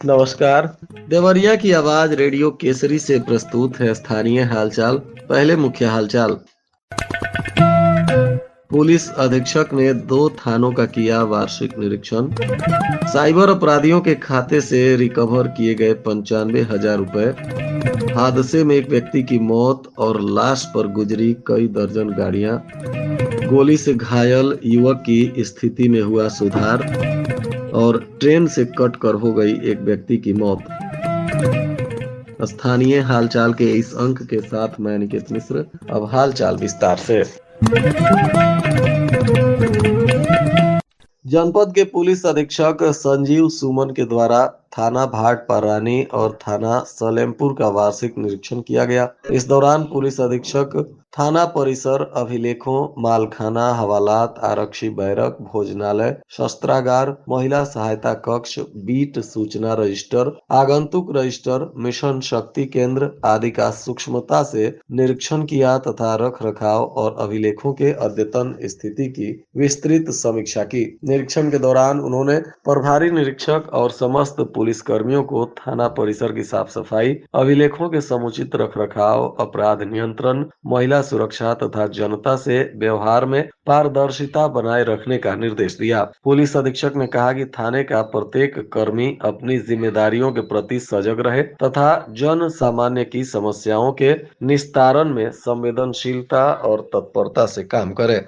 नमस्कार। देवरिया की आवाज रेडियो केसरी से प्रस्तुत है स्थानीय हालचाल। पहले मुख्य हालचाल। पुलिस अधीक्षक ने 2 थानों का किया वार्षिक निरीक्षण। साइबर अपराधियों के खाते से रिकवर किए गए 95,000 रुपए। हादसे में एक व्यक्ति की मौत और लाश पर गुजरी कई दर्जन गाड़ियां। गोली से घायल युवक की स्थिति में हुआ सुधार और ट्रेन से कट कर हो गई एक व्यक्ति की मौत। स्थानीय हालचाल के इस अंक के साथ मैं निकेत मिश्र। अब हालचाल विस्तार से। जनपद के पुलिस अधीक्षक संजीव सुमन के द्वारा थाना भाट पारानी और थाना सलेमपुर का वार्षिक निरीक्षण किया गया। इस दौरान पुलिस अधीक्षक थाना परिसर, अभिलेखों, मालखाना, हवालात, आरक्षी बैरक, भोजनालय, शस्त्रागार, महिला सहायता कक्ष, बीट सूचना रजिस्टर, आगंतुक रजिस्टर, मिशन शक्ति केंद्र आदि का सूक्ष्मता से निरीक्षण किया तथा रख रखाव और अभिलेखों के अद्यतन स्थिति की विस्तृत समीक्षा की। निरीक्षण के दौरान उन्होंने प्रभारी निरीक्षक और समस्त पुलिस कर्मियों को थाना परिसर की साफ सफाई, अभिलेखों के समुचित रख रखाव, अपराध नियंत्रण, महिला सुरक्षा तथा जनता से व्यवहार में पारदर्शिता बनाए रखने का निर्देश दिया। पुलिस अधीक्षक ने कहा कि थाने का प्रत्येक कर्मी अपनी जिम्मेदारियों के प्रति सजग रहे तथा जन सामान्य की समस्याओं के निस्तारण में संवेदनशीलता और तत्परता से काम करे।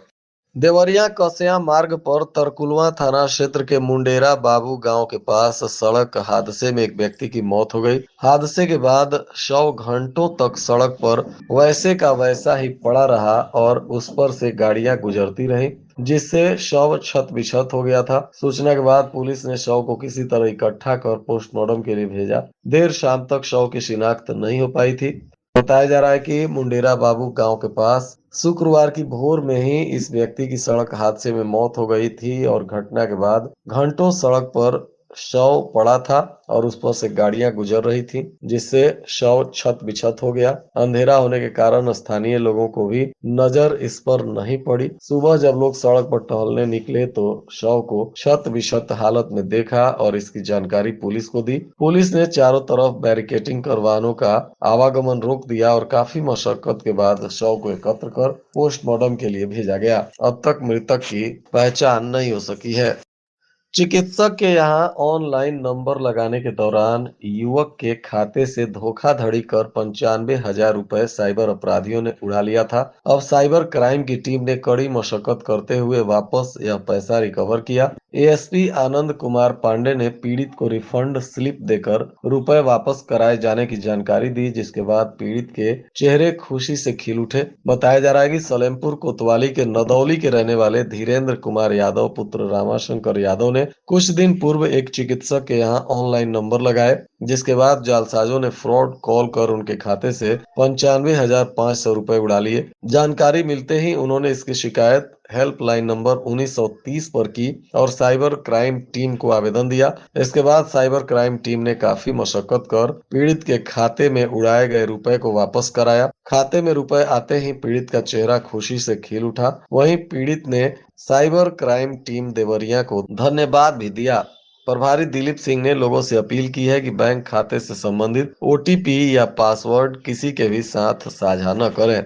देवरिया कस्या मार्ग पर तरकुलवा थाना क्षेत्र के मुंडेरा बाबू गांव के पास सड़क हादसे में एक व्यक्ति की मौत हो गई। हादसे के बाद शव घंटों तक सड़क पर वैसे का वैसा ही पड़ा रहा और उस पर से गाड़ियां गुजरती रही, जिससे शव क्षत विक्षत हो गया था। सूचना के बाद पुलिस ने शव को किसी तरह इकट्ठा कर पोस्टमार्टम के लिए भेजा। देर शाम तक शव की शिनाख्त नहीं हो पाई थी। बताया जा रहा है कि मुंडेरा बाबू गांव के पास शुक्रवार की भोर में ही इस व्यक्ति की सड़क हादसे में मौत हो गई थी और घटना के बाद घंटों सड़क पर शव पड़ा था और उस पर से गाड़ियां गुजर रही थी, जिससे शव क्षत विक्षत हो गया। अंधेरा होने के कारण स्थानीय लोगों को भी नजर इस पर नहीं पड़ी। सुबह जब लोग सड़क पर टहलने निकले तो शव को क्षत विक्षत हालत में देखा और इसकी जानकारी पुलिस को दी। पुलिस ने चारों तरफ बैरिकेडिंग कर वाहनों का आवागमन रोक दिया और काफी मशक्कत के बाद शव को एकत्र कर पोस्टमार्टम के लिए भेजा गया। अब तक मृतक की पहचान नहीं हो सकी है। चिकित्सक के यहां ऑनलाइन नंबर लगाने के दौरान युवक के खाते से धोखाधड़ी कर 95,000 रुपए साइबर अपराधियों ने उड़ा लिया था। अब साइबर क्राइम की टीम ने कड़ी मशक्कत करते हुए वापस यह पैसा रिकवर किया। एएसपी आनंद कुमार पांडे ने पीड़ित को रिफंड स्लिप देकर रुपए वापस कराए जाने की जानकारी दी, जिसके बाद पीड़ित के चेहरे खुशी से खिल उठे। बताया जा रहा है कि सलेमपुर कोतवाली के नदौली के रहने वाले धीरेन्द्र कुमार यादव पुत्र रामाशंकर यादव ने कुछ दिन पूर्व एक चिकित्सक के यहां ऑनलाइन नंबर लगाए, जिसके बाद जालसाजों ने फ्रॉड कॉल कर उनके खाते से 95,500 रुपए उड़ा लिए। जानकारी मिलते ही उन्होंने इसकी शिकायत हेल्पलाइन नंबर 1930 पर की और साइबर क्राइम टीम को आवेदन दिया। इसके बाद साइबर क्राइम टीम ने काफी मशक्कत कर पीड़ित के खाते में उड़ाए गए रुपए को वापस कराया। खाते में रुपए आते ही पीड़ित का चेहरा खुशी से खिल उठा। वहीं पीड़ित ने साइबर क्राइम टीम देवरिया को धन्यवाद भी दिया। प्रभारी दिलीप सिंह ने लोगों से अपील की है कि बैंक खाते से संबंधित ओटीपी या पासवर्ड किसी के भी साथ साझा न करें।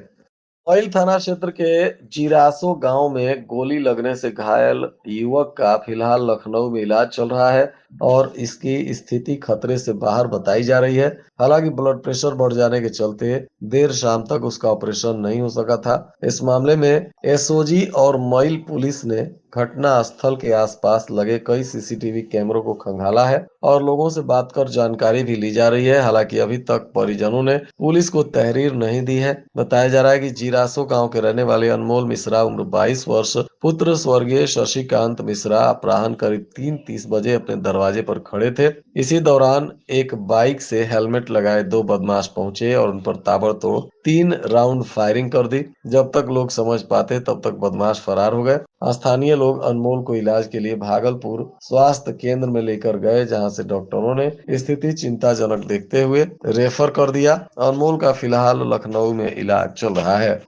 औल थाना क्षेत्र के जिरासो गांव में गोली लगने से घायल युवक का फिलहाल लखनऊ में इलाज चल रहा है और इसकी स्थिति खतरे से बाहर बताई जा रही है। हालांकि ब्लड प्रेशर बढ़ जाने के चलते देर शाम तक उसका ऑपरेशन नहीं हो सका था। इस मामले में एसओजी और मईल पुलिस ने घटना स्थल के आसपास लगे कई सीसीटीवी कैमरों को खंगाला है और लोगों से बात कर जानकारी भी ली जा रही है। हालांकि अभी तक परिजनों ने पुलिस को तहरीर नहीं दी है। बताया जा रहा है कि जिरासो गांव के रहने वाले अनमोल मिश्रा उम्र 22 वर्ष पुत्र स्वर्गीय शशिकांत मिश्रा अपराह्न करीब 3:30 बजे अपने दरवाजे पर खड़े थे। इसी दौरान एक बाइक से हेलमेट लगाए 2 बदमाश पहुंचे और उन पर ताबड़तोड़ 3 राउंड फायरिंग कर दी। जब तक लोग समझ पाते तब तक बदमाश फरार हो गए। स्थानीय लोग अनमोल को इलाज के लिए भागलपुर स्वास्थ्य केंद्र में लेकर गए, जहां से डॉक्टरों ने स्थिति चिंताजनक देखते हुए रेफर कर दिया। अनमोल का फिलहाल लखनऊ में इलाज चल रहा है।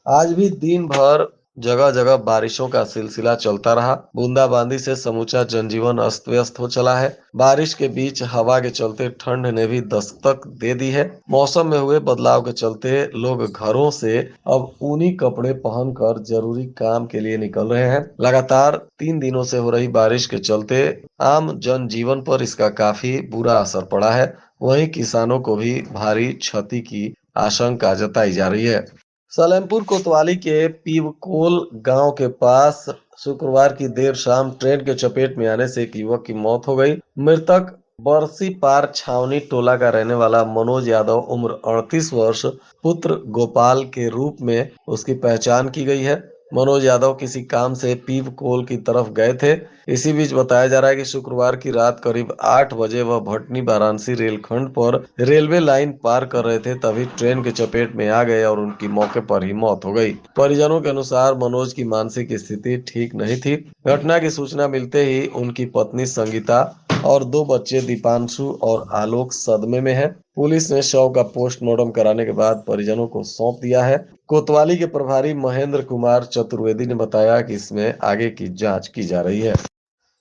आज भी दिन भर जगह जगह बारिशों का सिलसिला चलता रहा। बूंदाबांदी से समूचा जनजीवन अस्त व्यस्त हो चला है। बारिश के बीच हवा के चलते ठंड ने भी दस्तक दे दी है। मौसम में हुए बदलाव के चलते लोग घरों से अब ऊनी कपड़े पहनकर जरूरी काम के लिए निकल रहे हैं। लगातार 3 दिनों से हो रही बारिश के चलते आम जनजीवन पर इसका काफी बुरा असर पड़ा है। वहीं किसानों को भी भारी क्षति की आशंका जताई जा रही है। सलेमपुर कोतवाली के पीवकोल गांव के पास शुक्रवार की देर शाम ट्रेन के चपेट में आने से एक युवक की मौत हो गई। मृतक बरसी पार छावनी टोला का रहने वाला मनोज यादव उम्र 38 वर्ष पुत्र गोपाल के रूप में उसकी पहचान की गई है। मनोज यादव किसी काम से पीवकोल की तरफ गए थे। इसी बीच बताया जा रहा है कि शुक्रवार की रात करीब 8 बजे वह भटनी वाराणसी रेलखंड पर रेलवे लाइन पार कर रहे थे, तभी ट्रेन के चपेट में आ गए और उनकी मौके पर ही मौत हो गई। परिजनों के अनुसार मनोज की मानसिक स्थिति ठीक नहीं थी। घटना की सूचना मिलते ही उनकी पत्नी संगीता और 2 बच्चे दीपांशु और आलोक सदमे में है। पुलिस ने शव का पोस्टमार्टम कराने के बाद परिजनों को सौंप दिया है। कोतवाली के प्रभारी महेंद्र कुमार चतुर्वेदी ने बताया कि इसमें आगे की जांच की जा रही है।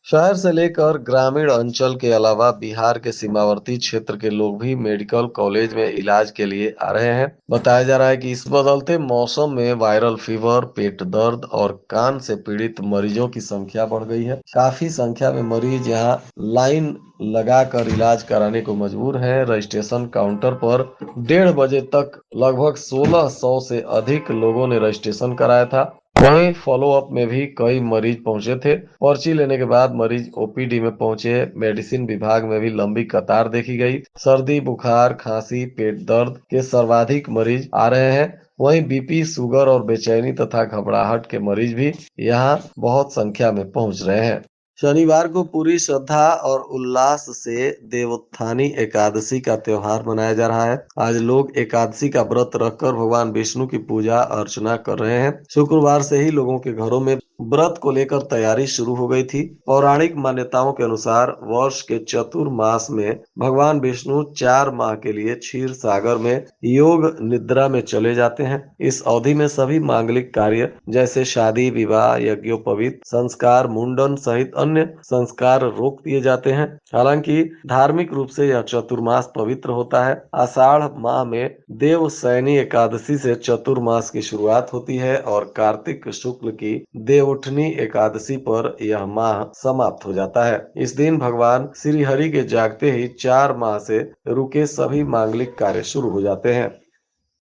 शहर से लेकर ग्रामीण अंचल के अलावा बिहार के सीमावर्ती क्षेत्र के लोग भी मेडिकल कॉलेज में इलाज के लिए आ रहे हैं। बताया जा रहा है कि इस बदलते मौसम में वायरल फीवर, पेट दर्द और कान से पीड़ित मरीजों की संख्या बढ़ गई है। काफी संख्या में मरीज यहाँ लाइन लगाकर इलाज कराने को मजबूर हैं। रजिस्ट्रेशन काउंटर पर 1:30 बजे तक लगभग 1600 से अधिक लोगों ने रजिस्ट्रेशन कराया था। वहीं फॉलो अप में भी कई मरीज पहुंचे थे। पर्ची लेने के बाद मरीज ओपीडी में पहुंचे। मेडिसिन विभाग में भी लंबी कतार देखी गई। सर्दी, बुखार, खांसी, पेट दर्द के सर्वाधिक मरीज आ रहे हैं। वहीं बीपी, शुगर और बेचैनी तथा घबराहट के मरीज भी यहाँ बहुत संख्या में पहुंच रहे हैं। शनिवार को पूरी श्रद्धा और उल्लास से देवोत्थानी एकादशी का त्योहार मनाया जा रहा है। आज लोग एकादशी का व्रत रखकर भगवान विष्णु की पूजा अर्चना कर रहे हैं। शुक्रवार से ही लोगों के घरों में व्रत को लेकर तैयारी शुरू हो गई थी। पौराणिक मान्यताओं के अनुसार वर्ष के चतुर्मास में भगवान विष्णु 4 माह के लिए क्षीर सागर में योग निद्रा में चले जाते हैं। इस अवधि में सभी मांगलिक कार्य जैसे शादी, विवाह, यज्ञोपवीत, संस्कार, मुंडन सहित अन्य संस्कार रोक दिए जाते हैं। हालांकि धार्मिक रूप से यह चतुर्मास पवित्र होता है। आषाढ़ माह में देवशयनी एकादशी से चतुर्मास की शुरुआत होती है और कार्तिक शुक्ल की देवउठनी एकादशी पर यह माह समाप्त हो जाता है। इस दिन भगवान श्री हरि के जागते ही 4 माह से रुके सभी मांगलिक कार्य शुरू हो जाते हैं।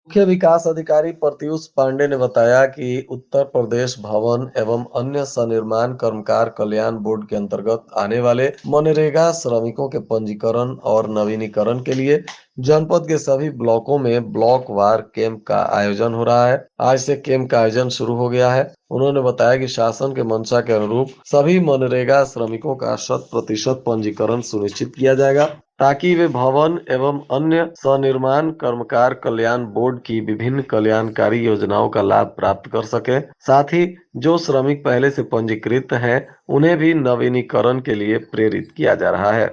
मुख्य विकास अधिकारी प्रत्युष पांडे ने बताया कि उत्तर प्रदेश भवन एवं अन्य सनिर्माण कर्मकार कल्याण बोर्ड के अंतर्गत आने वाले मनरेगा श्रमिकों के पंजीकरण और नवीनीकरण के लिए जनपद के सभी ब्लॉकों में ब्लॉक वार कैंप का आयोजन हो रहा है। आज से कैंप का आयोजन शुरू हो गया है। उन्होंने बताया कि शासन के मंशा के अनुरूप सभी मनरेगा श्रमिकों का 100% पंजीकरण सुनिश्चित किया जाएगा, ताकि वे भवन एवं अन्य स्वनिर्माण कर्मकार कल्याण बोर्ड की विभिन्न कल्याणकारी योजनाओं का लाभ प्राप्त कर सके। साथ ही जो श्रमिक पहले से पंजीकृत हैं, उन्हें भी नवीनीकरण के लिए प्रेरित किया जा रहा है।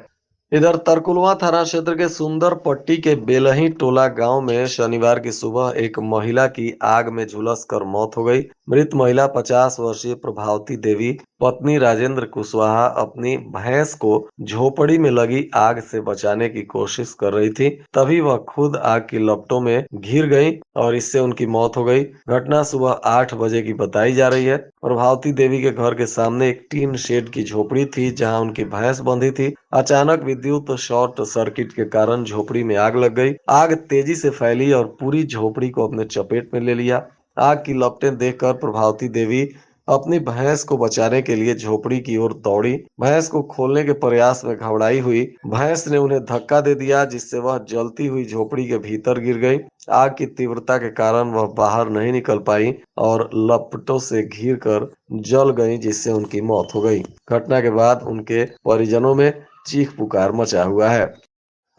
इधर तरकुलवा थाना क्षेत्र के सुंदर पट्टी के बेलही टोला गांव में शनिवार की सुबह एक महिला की आग में झुलस कर मौत हो गई। मृत महिला 50 वर्षीय प्रभावती देवी पत्नी राजेंद्र कुशवाहा अपनी भैंस को झोपड़ी में लगी आग से बचाने की कोशिश कर रही थी। तभी वह खुद आग की लपटों में घिर गई और इससे उनकी मौत हो गई। घटना सुबह 8 बजे की बताई जा रही है। प्रभावती देवी के घर के सामने एक टीन शेड की झोपड़ी थी, जहां उनकी भैंस बंधी थी। अचानक विद्युत शॉर्ट सर्किट के कारण झोपड़ी में आग लग गई। आग तेजी से फैली और पूरी झोपड़ी को अपने चपेट में ले लिया। आग की लपटें देखकर प्रभावती देवी अपनी भैंस को बचाने के लिए झोपड़ी की ओर दौड़ी। भैंस को खोलने के प्रयास में घबराई हुई भैंस ने उन्हें धक्का दे दिया, जिससे वह जलती हुई झोपड़ी के भीतर गिर गई। आग की तीव्रता के कारण वह बाहर नहीं निकल पाई और लपटों से घिर कर जल गई, जिससे उनकी मौत हो गई। घटना के बाद उनके परिजनों में चीख पुकार मचा हुआ है।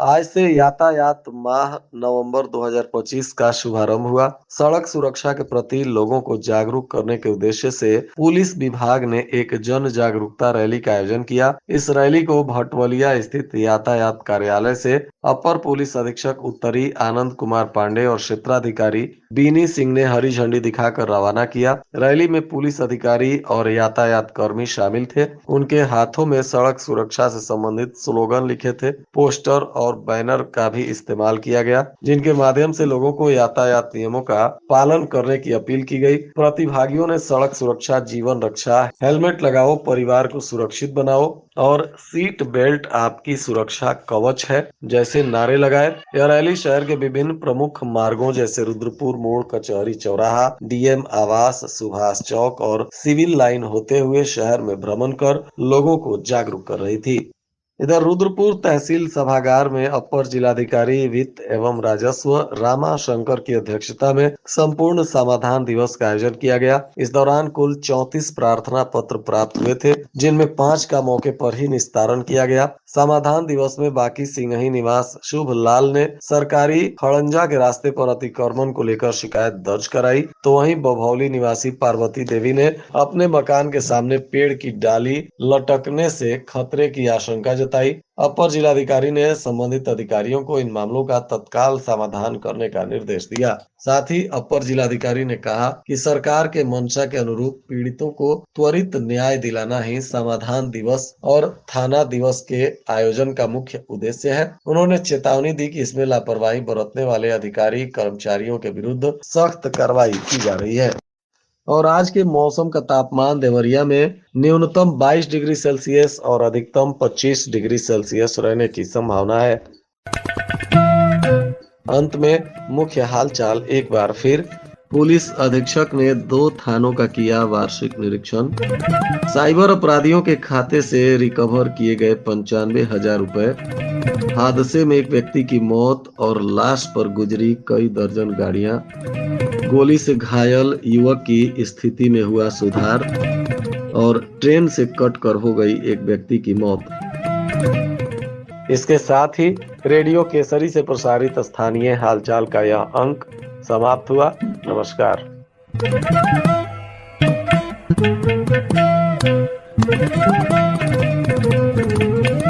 आज से यातायात माह नवंबर 2025 का शुभारंभ हुआ। सड़क सुरक्षा के प्रति लोगों को जागरूक करने के उद्देश्य से पुलिस विभाग ने एक जन जागरूकता रैली का आयोजन किया। इस रैली को भटवलिया स्थित यातायात कार्यालय से अपर पुलिस अधीक्षक उत्तरी आनंद कुमार पांडे और क्षेत्राधिकारी बीनी सिंह ने हरी झंडी दिखाकर रवाना किया। रैली में पुलिस अधिकारी और यातायात कर्मी शामिल थे। उनके हाथों में सड़क सुरक्षा से संबंधित स्लोगन लिखे थे। पोस्टर और बैनर का भी इस्तेमाल किया गया, जिनके माध्यम से लोगों को यातायात नियमों का पालन करने की अपील की गई। प्रतिभागियों ने सड़क सुरक्षा जीवन रक्षा, हेलमेट लगाओ परिवार को सुरक्षित बनाओ और सीट बेल्ट आपकी सुरक्षा कवच है जैसे नारे लगाए। यह रैली शहर के विभिन्न प्रमुख मार्गों जैसे रुद्रपुर मोड़, कचहरी चौराहा, डीएम आवास, सुभाष चौक और सिविल लाइन होते हुए शहर में भ्रमण कर लोगों को जागरूक कर रही थी। इधर रुद्रपुर तहसील सभागार में अपर जिलाधिकारी वित्त एवं राजस्व रामा शंकर की अध्यक्षता में संपूर्ण समाधान दिवस का आयोजन किया गया। इस दौरान कुल 34 प्रार्थना पत्र प्राप्त हुए थे, जिनमें 5 का मौके पर ही निस्तारण किया गया। समाधान दिवस में बाकी सिंघही निवास शुभ लाल ने सरकारी खड़ंजा के रास्ते पर अतिक्रमण को लेकर शिकायत दर्ज कराई, तो वहीं बभौली निवासी पार्वती देवी ने अपने मकान के सामने पेड़ की डाली लटकने से खतरे की आशंका जताई। अपर जिलाधिकारी ने संबंधित अधिकारियों को इन मामलों का तत्काल समाधान करने का निर्देश दिया। साथ ही अपर जिलाधिकारी ने कहा कि सरकार के मंशा के अनुरूप पीड़ितों को त्वरित न्याय दिलाना ही समाधान दिवस और थाना दिवस के आयोजन का मुख्य उद्देश्य है। उन्होंने चेतावनी दी कि इसमें लापरवाही बरतने वाले अधिकारी कर्मचारियों के विरुद्ध सख्त कार्रवाई की जा रही है। और आज के मौसम का तापमान देवरिया में न्यूनतम 22 डिग्री सेल्सियस और अधिकतम 25 डिग्री सेल्सियस रहने की संभावना है। अंत में मुख्य हालचाल एक बार फिर। पुलिस अधीक्षक ने 2 थानों का किया वार्षिक निरीक्षण। साइबर अपराधियों के खाते से रिकवर किए गए 95,000 रुपए। हादसे में एक व्यक्ति की मौत और लाश पर गुजरी कई दर्जन गाड़ियां। गोली से घायल युवक की स्थिति में हुआ सुधार और ट्रेन से कटकर हो गई एक व्यक्ति की मौत। इसके साथ ही रेडियो केसरी से प्रसारित स्थानीय हालचाल का यह अंक समाप्त हुआ। नमस्कार।